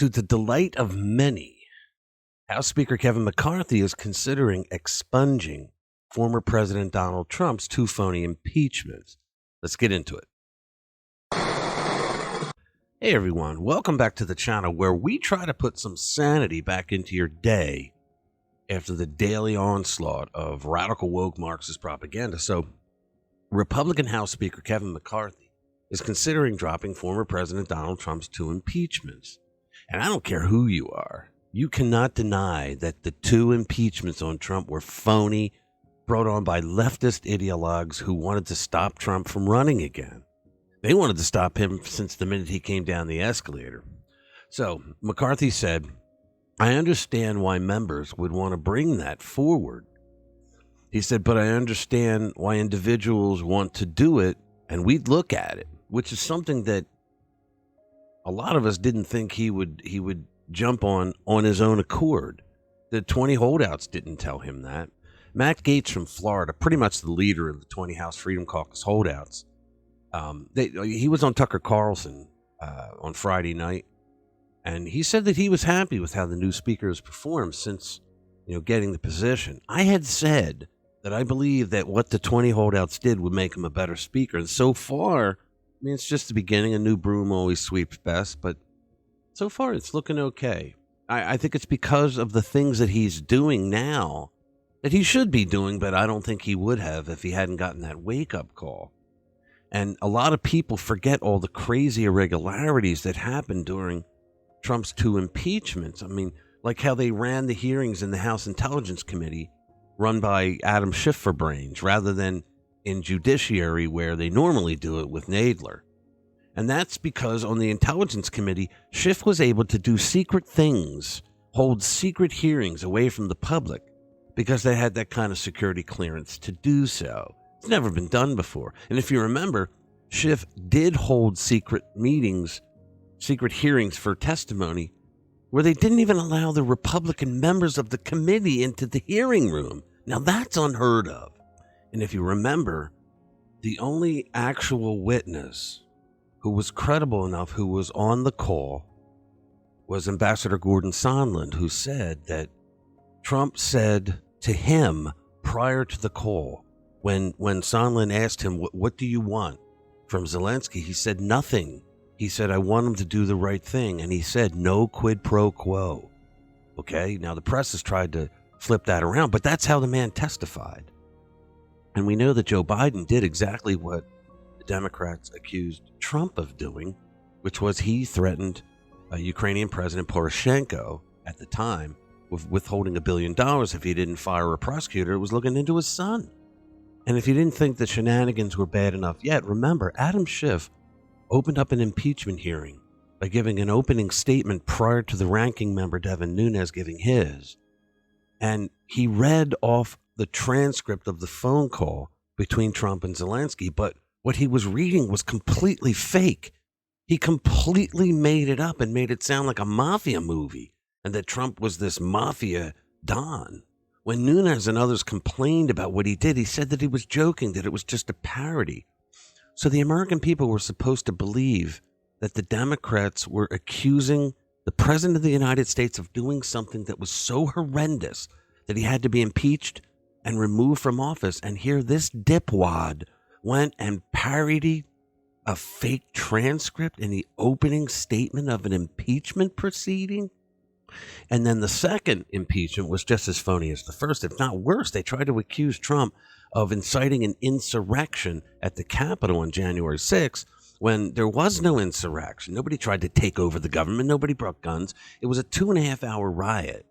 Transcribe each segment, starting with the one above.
To the delight of many, House Speaker Kevin McCarthy is considering expunging former President Donald Trump's two phony impeachments. Let's get into it. Hey everyone, welcome back to the channel where we try to put some sanity back into your day after the daily onslaught of radical woke Marxist propaganda. So, Republican House Speaker Kevin McCarthy is considering dropping former President Donald Trump's two impeachments. And I don't care who you are. You cannot deny that the two impeachments on Trump were phony, brought on by leftist ideologues who wanted to stop Trump from running again. They wanted to stop him since the minute he came down the escalator. So McCarthy said, I understand why members would want to bring that forward. He said, but I understand why individuals want to do it, and we'd look at it, which is something that a lot of us didn't think he would jump on his own accord. The 20 holdouts didn't tell him that. Matt Gaetz from Florida, pretty much the leader of the 20 House Freedom Caucus holdouts, he was on Tucker Carlson on Friday night, and he said that he was happy with how the new speaker has performed since getting the position. I had said that I believe that what the 20 holdouts did would make him a better speaker, and so far, I mean, it's just the beginning. A new broom always sweeps best, but so far it's looking okay. I think it's because of the things that he's doing now that he should be doing, but I don't think he would have if he hadn't gotten that wake-up call. And a lot of people forget all the crazy irregularities that happened during Trump's two impeachments. I mean, like how they ran the hearings in the House Intelligence Committee run by Adam Schiff for brains rather than in Judiciary where they normally do it with Nadler. And that's because on the Intelligence Committee, Schiff was able to do secret things, hold secret hearings away from the public because they had that kind of security clearance to do so. It's never been done before. And if you remember, Schiff did hold secret meetings, secret hearings for testimony where they didn't even allow the Republican members of the committee into the hearing room. Now that's unheard of. And if you remember, the only actual witness who was credible enough, who was on the call, was Ambassador Gordon Sondland, who said that Trump said to him prior to the call, when Sondland asked him, what do you want from Zelensky? He said nothing. He said, I want him to do the right thing. And he said, no quid pro quo. Okay, now the press has tried to flip that around, but that's how the man testified. And we know that Joe Biden did exactly what the Democrats accused Trump of doing, which was he threatened Ukrainian President Poroshenko at the time with withholding $1 billion if he didn't fire a prosecutor who was looking into his son. And if you didn't think the shenanigans were bad enough yet, remember, Adam Schiff opened up an impeachment hearing by giving an opening statement prior to the ranking member, Devin Nunes, giving his. And he read off the transcript of the phone call between Trump and Zelensky, but what he was reading was completely fake. He completely made it up and made it sound like a mafia movie, and that Trump was this mafia don. When Nunes and others complained about what he did, he said that he was joking, that it was just a parody. So the American people were supposed to believe that the Democrats were accusing the President of the United States of doing something that was so horrendous that he had to be impeached and removed from office. And here this dipwad went and parodied a fake transcript in the opening statement of an impeachment proceeding. And then the second impeachment was just as phony as the first, if not worse. They tried to accuse Trump of inciting an insurrection at the Capitol on January 6th when there was no insurrection. Nobody tried to take over the government. Nobody brought guns. It was a 2.5-hour riot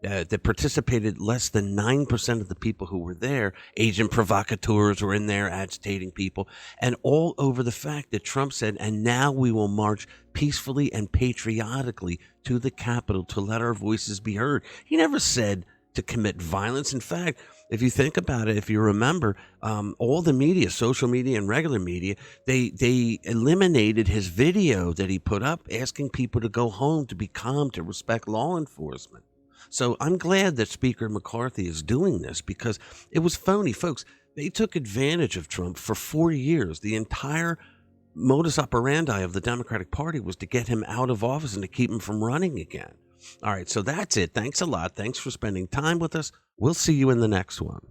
that participated less than 9% of the people who were there. Agent provocateurs were in there agitating people, and all over the fact that Trump said, and now we will march peacefully and patriotically to the Capitol to let our voices be heard. He never said to commit violence. In fact, if you think about it, if you remember, all the media, social media and regular media, they eliminated his video that he put up asking people to go home, to be calm, to respect law enforcement. So I'm glad that Speaker McCarthy is doing this because it was phony, folks. They took advantage of Trump for 4 years. The entire modus operandi of the Democratic Party was to get him out of office and to keep him from running again. All right, so that's it. Thanks a lot. Thanks for spending time with us. We'll see you in the next one.